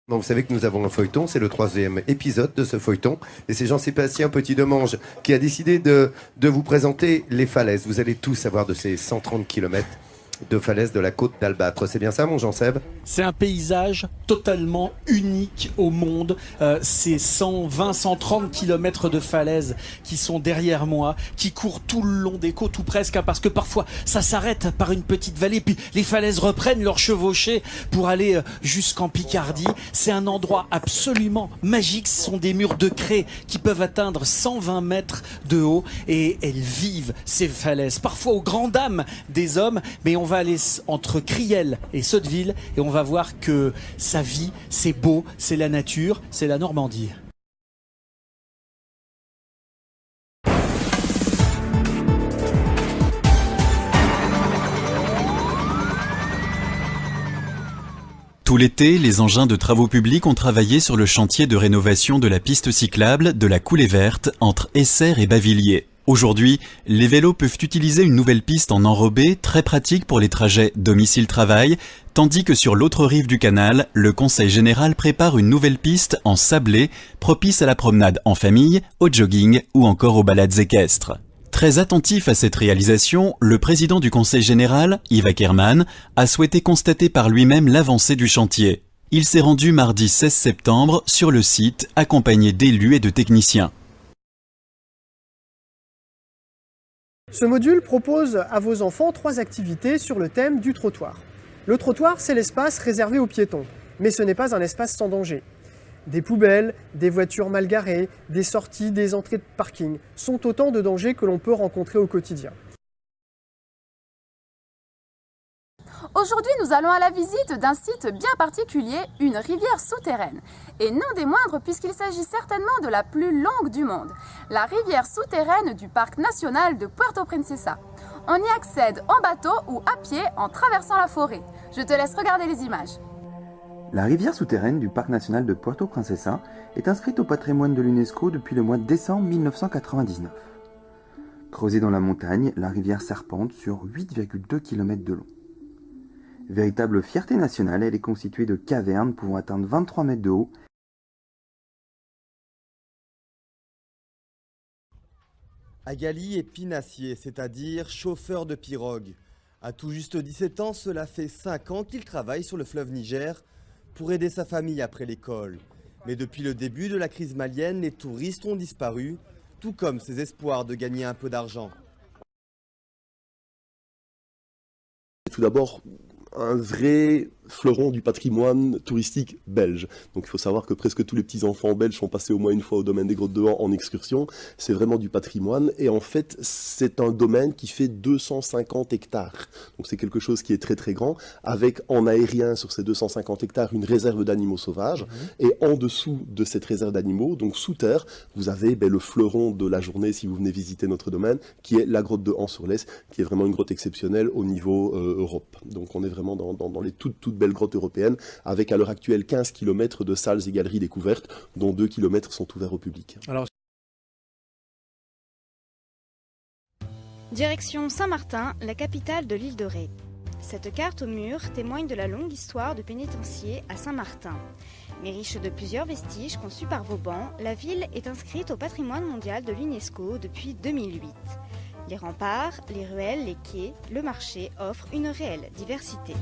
Bon, vous savez que nous avons un feuilleton, c'est le 3e épisode de ce feuilleton. Et c'est Jean-Sébastien Petit-Demange qui a décidé de vous présenter les falaises. Vous allez tout savoir de ces 130 km de falaises de la côte d'Albâtre. C'est bien ça, mon Jean-Seb ? C'est un paysage totalement unique au monde. Ces 120-130 km de falaises qui sont derrière moi, qui courent tout le long des côtes ou presque, hein, parce que parfois ça s'arrête par une petite vallée, puis les falaises reprennent leur chevauchée pour aller jusqu'en Picardie. C'est un endroit absolument magique. Ce sont des murs de craie qui peuvent atteindre 120 mètres de haut et elles vivent ces falaises, parfois aux grandes dames des hommes, mais on va aller entre Criel et Sotteville et on va voir que ça vit, c'est beau, c'est la nature, c'est la Normandie. Tout l'été, les engins de travaux publics ont travaillé sur le chantier de rénovation de la piste cyclable de la Coulée Verte entre Essert et Bavilliers. Aujourd'hui, les vélos peuvent utiliser une nouvelle piste en enrobé très pratique pour les trajets domicile-travail, tandis que sur l'autre rive du canal, le Conseil général prépare une nouvelle piste en sablé, propice à la promenade en famille, au jogging ou encore aux balades équestres. Très attentif à cette réalisation, le président du Conseil général, Yves Ackermann, a souhaité constater par lui-même l'avancée du chantier. Il s'est rendu mardi 16 septembre sur le site, accompagné d'élus et de techniciens. Ce module propose à vos enfants 3 activités sur le thème du trottoir. Le trottoir, c'est l'espace réservé aux piétons, mais ce n'est pas un espace sans danger. Des poubelles, des voitures mal garées, des sorties, des entrées de parking sont autant de dangers que l'on peut rencontrer au quotidien. Aujourd'hui, nous allons à la visite d'un site bien particulier, une rivière souterraine. Et non des moindres puisqu'il s'agit certainement de la plus longue du monde, la rivière souterraine du parc national de Puerto Princesa. On y accède en bateau ou à pied en traversant la forêt. Je te laisse regarder les images. La rivière souterraine du parc national de Puerto Princesa est inscrite au patrimoine de l'UNESCO depuis le mois de décembre 1999. Creusée dans la montagne, la rivière serpente sur 8,2 km de long. Véritable fierté nationale, elle est constituée de cavernes pouvant atteindre 23 mètres de haut. Agali est pinassier, c'est-à-dire chauffeur de pirogue. À tout juste 17 ans, cela fait 5 ans qu'il travaille sur le fleuve Niger pour aider sa famille après l'école. Mais depuis le début de la crise malienne, les touristes ont disparu, tout comme ses espoirs de gagner un peu d'argent. Tout d'abord, un vrai fleuron du patrimoine touristique belge. Donc il faut savoir que presque tous les petits-enfants belges sont passés au moins une fois au domaine des Grottes de Han en excursion. C'est vraiment du patrimoine et en fait c'est un domaine qui fait 250 hectares. Donc c'est quelque chose qui est très très grand, avec en aérien sur ces 250 hectares une réserve d'animaux sauvages. Et en dessous de cette réserve d'animaux, donc sous terre, vous avez le fleuron de la journée si vous venez visiter notre domaine, qui est la grotte de Han-sur-Lesse, qui est vraiment une grotte exceptionnelle au niveau Europe. Donc on est vraiment dans les toutes belles grottes européennes, avec à l'heure actuelle 15 km de salles et galeries découvertes, dont 2 km sont ouverts au public. Direction Saint-Martin, la capitale de l'île de Ré. Cette carte au mur témoigne de la longue histoire de pénitencier à Saint-Martin. Mais riche de plusieurs vestiges conçus par Vauban, la ville est inscrite au patrimoine mondial de l'UNESCO depuis 2008. Les remparts, les ruelles, les quais, le marché offrent une réelle diversité.